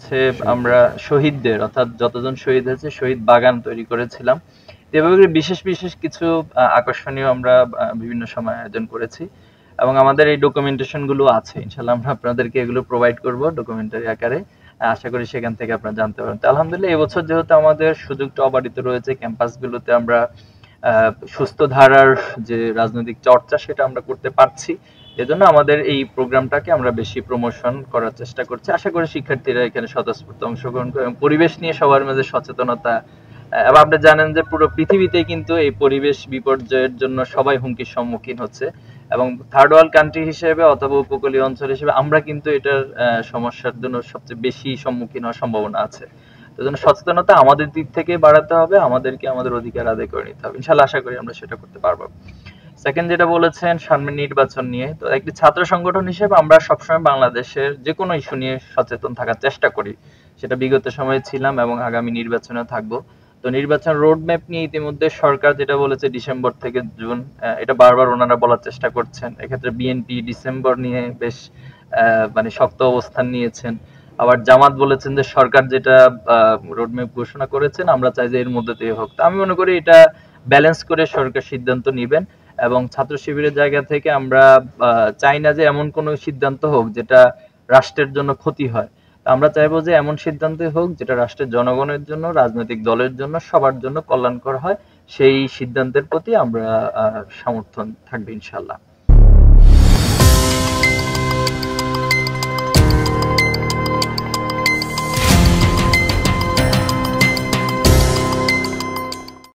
হচ্ছে শহীদ আমরা বাগান। শহীদদের অর্থাৎ যতজন শহীদ হয়েছে শহীদ বাগান তৈরি করেছিলাম। তো এভাবে করে বিশেষ বিশেষ কিছু আকর্ষণীয় আমরা বিভিন্ন সময় আয়োজন করেছি এবং আমাদের এই ডকুমেন্টেশন গুলো আছে। ইনশাল্লাহ আমরা আপনাদেরকে এগুলো প্রোভাইড করব ডকুমেন্টারি আকারে। আশা করি সেখান থেকে আপনারা জানতে পারেন। তো আলহামদুলিল্লাহ এবছর যেহেতু আমাদের সুযোগটা অবারিত রয়েছে, ক্যাম্পাসগুলোতে আমরা সুস্থ ধারার যে রাজনৈতিক চর্চা সেটা আমরা করতে পারছি। এজন্য আমাদের এই প্রোগ্রামটাকে আমরা বেশি প্রমোশন করার চেষ্টা করছি। আশা করি শিক্ষার্থীরা এখানে স্বতঃস্ফূর্ত অংশগ্রহণ করে এবং পরিবেশ নিয়ে সবার মাঝে সচেতনতা। এবং আপনি জানেন যে পুরো পৃথিবীতে কিন্তু এই পরিবেশ বিপর্যয়ের জন্য সবাই হুমকির সম্মুখীন হচ্ছে এবং থার্ড ওয়ার্ল্ড কান্ট্রি হিসেবে অথবা উপকূলীয় অঞ্চল হিসেবে আমরা কিন্তু এটার সমস্যার জন্য সবচেয়ে বেশি সম্মুখীন হওয়ার সম্ভাবনা আছে। তো জন্য সচেতনতা আমাদের দিক থেকে বাড়াতে হবে, আমাদেরকে আমাদের অধিকার আদায় করে নিতে হবে। ইনশাল্লাহ আশা করি আমরা সেটা করতে পারবো। সেকেন্ড যেটা বলেছেন সামনে নির্বাচন নিয়ে, তো একটি ছাত্র সংগঠন হিসেবে আমরা সবসময় বাংলাদেশের যে কোনো ইস্যু নিয়ে সচেতন থাকার চেষ্টা করি। সেটা বিগত সময়ে ছিলাম এবং আগামী নির্বাচনেও থাকবো। তো নির্বাচন রোড ম্যাপ নিয়ে ইতিমধ্যে সরকার যেটা বলেছে ডিসেম্বর থেকে জুন, এটা বারবার ওনারা বলার চেষ্টা করছেন। এক্ষেত্রে বিএনপি ডিসেম্বর নিয়ে বেশ মানে শক্ত অবস্থান নিয়েছেন। আবার জামাত বলেছেন যে সরকার যেটা রোড ম্যাপ ঘোষণা করেছেন আমরা চাই যে এর মধ্যে দিয়ে হোক। তো আমি মনে করি এটা ব্যালেন্স করে সরকার সিদ্ধান্ত নিবেন এবং ছাত্র শিবিরের জায়গা থেকে আমরা চাই না যে এমন কোনো সিদ্ধান্ত হোক যেটা রাষ্ট্রের জন্য ক্ষতি হয়। আমরা চাইবো যে এমন সিদ্ধান্তই হোক যেটা রাষ্ট্রের জনগণের জন্য, রাজনৈতিক দলের জন্য, সবার জন্য কল্যাণকর হয়। সেই সিদ্ধান্তের প্রতি আমরা সমর্থন থাকবে ইনশাল্লাহ।